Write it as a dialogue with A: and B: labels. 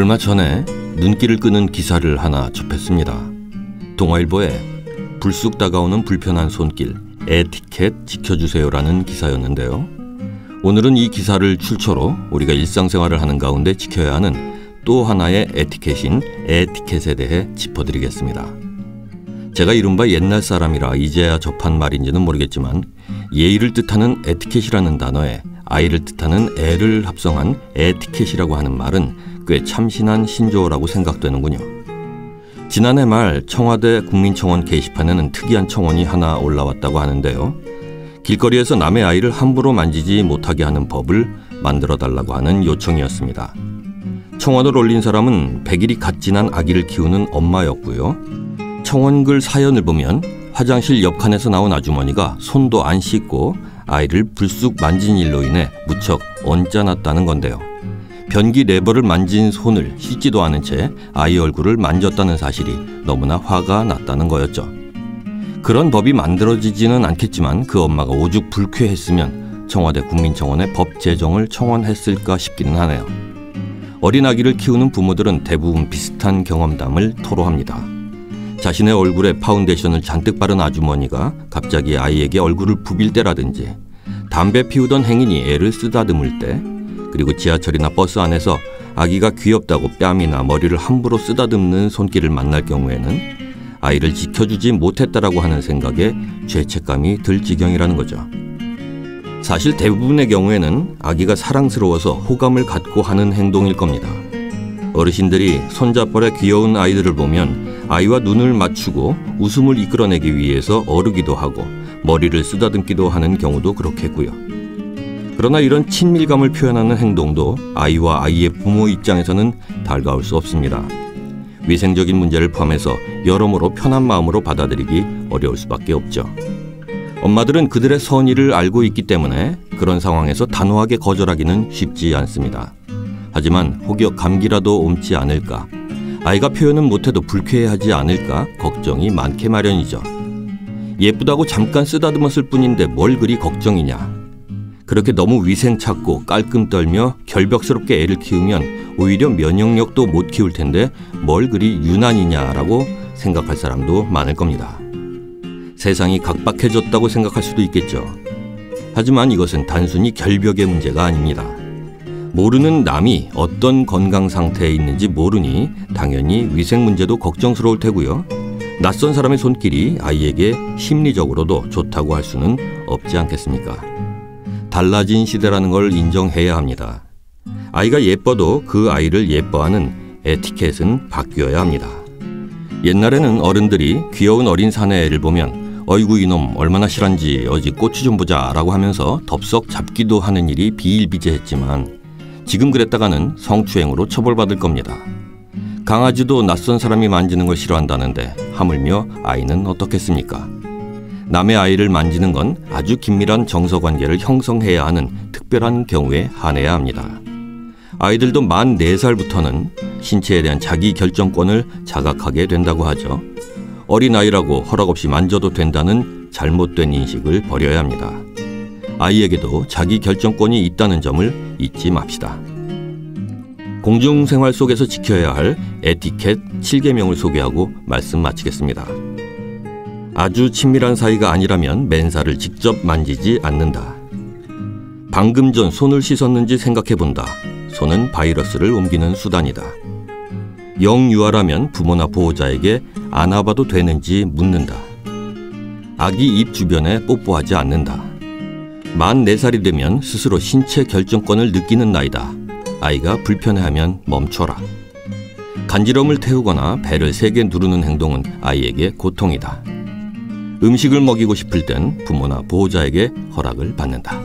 A: 얼마 전에 눈길을 끄는 기사를 하나 접했습니다. 동아일보에 불쑥 다가오는 불편한 손길, 에티켓 지켜주세요라는 기사였는데요. 오늘은 이 기사를 출처로 우리가 일상생활을 하는 가운데 지켜야 하는 또 하나의 에티켓인 에티켓에 대해 짚어드리겠습니다. 제가 이른바 옛날 사람이라 이제야 접한 말인지는 모르겠지만 예의를 뜻하는 에티켓이라는 단어에 아이를 뜻하는 애를 합성한 에티켓이라고 하는 말은 꽤 참신한 신조어라고 생각되는군요. 지난해 말 청와대 국민청원 게시판에는 특이한 청원이 하나 올라왔다고 하는데요. 길거리에서 남의 아이를 함부로 만지지 못하게 하는 법을 만들어달라고 하는 요청이었습니다. 청원을 올린 사람은 100일이 갓 지난 아기를 키우는 엄마였고요. 청원글 사연을 보면 화장실 옆칸에서 나온 아주머니가 손도 안 씻고 아이를 불쑥 만진 일로 인해 무척 언짢았다는 건데요. 변기 레버를 만진 손을 씻지도 않은 채 아이 얼굴을 만졌다는 사실이 너무나 화가 났다는 거였죠. 그런 법이 만들어지지는 않겠지만 그 엄마가 오죽 불쾌했으면 청와대 국민청원에 법 제정을 청원했을까 싶기는 하네요. 어린 아기를 키우는 부모들은 대부분 비슷한 경험담을 토로합니다. 자신의 얼굴에 파운데이션을 잔뜩 바른 아주머니가 갑자기 아이에게 얼굴을 부빌 때라든지, 담배 피우던 행인이 애를 쓰다듬을 때, 그리고 지하철이나 버스 안에서 아기가 귀엽다고 뺨이나 머리를 함부로 쓰다듬는 손길을 만날 경우에는 아이를 지켜주지 못했다라고 하는 생각에 죄책감이 들 지경이라는 거죠. 사실 대부분의 경우에는 아기가 사랑스러워서 호감을 갖고 하는 행동일 겁니다. 어르신들이 손자뻘의 귀여운 아이들을 보면 아이와 눈을 맞추고 웃음을 이끌어내기 위해서 어르기도 하고 머리를 쓰다듬기도 하는 경우도 그렇겠고요. 그러나 이런 친밀감을 표현하는 행동도 아이와 아이의 부모 입장에서는 달가울 수 없습니다. 위생적인 문제를 포함해서 여러모로 편한 마음으로 받아들이기 어려울 수밖에 없죠. 엄마들은 그들의 선의를 알고 있기 때문에 그런 상황에서 단호하게 거절하기는 쉽지 않습니다. 하지만 혹여 감기라도 옮지 않을까, 아이가 표현은 못해도 불쾌해하지 않을까 걱정이 많게 마련이죠. 예쁘다고 잠깐 쓰다듬었을 뿐인데 뭘 그리 걱정이냐. 그렇게 너무 위생 찾고 깔끔 떨며 결벽스럽게 애를 키우면 오히려 면역력도 못 키울 텐데 뭘 그리 유난이냐라고 생각할 사람도 많을 겁니다. 세상이 각박해졌다고 생각할 수도 있겠죠. 하지만 이것은 단순히 결벽의 문제가 아닙니다. 모르는 남이 어떤 건강 상태에 있는지 모르니 당연히 위생 문제도 걱정스러울 테고요. 낯선 사람의 손길이 아이에게 심리적으로도 좋다고 할 수는 없지 않겠습니까? 달라진 시대라는 걸 인정해야 합니다. 아이가 예뻐도 그 아이를 예뻐하는 에티켓은 바뀌어야 합니다. 옛날에는 어른들이 귀여운 어린 사내 애를 보면 어이구 이놈 얼마나 실한지 어디 꼬치 좀 보자 라고 하면서 덥석 잡기도 하는 일이 비일비재했지만 지금 그랬다가는 성추행으로 처벌받을 겁니다. 강아지도 낯선 사람이 만지는 걸 싫어한다는데 하물며 아이는 어떻겠습니까? 남의 아이를 만지는 건 아주 긴밀한 정서관계를 형성해야 하는 특별한 경우에 한해야 합니다. 아이들도 만 4살부터는 신체에 대한 자기 결정권을 자각하게 된다고 하죠. 어린아이라고 허락 없이 만져도 된다는 잘못된 인식을 버려야 합니다. 아이에게도 자기 결정권이 있다는 점을 잊지 맙시다. 공중생활 속에서 지켜야 할 에티켓 7계명을 소개하고 말씀 마치겠습니다. 아주 친밀한 사이가 아니라면 맨살을 직접 만지지 않는다. 방금 전 손을 씻었는지 생각해본다. 손은 바이러스를 옮기는 수단이다. 영유아라면 부모나 보호자에게 안아봐도 되는지 묻는다. 아기 입 주변에 뽀뽀하지 않는다. 만 4살이 되면 스스로 신체 결정권을 느끼는 나이다. 아이가 불편해하면 멈춰라. 간지럼을 태우거나 배를 세게 누르는 행동은 아이에게 고통이다. 음식을 먹이고 싶을 땐 부모나 보호자에게 허락을 받는다.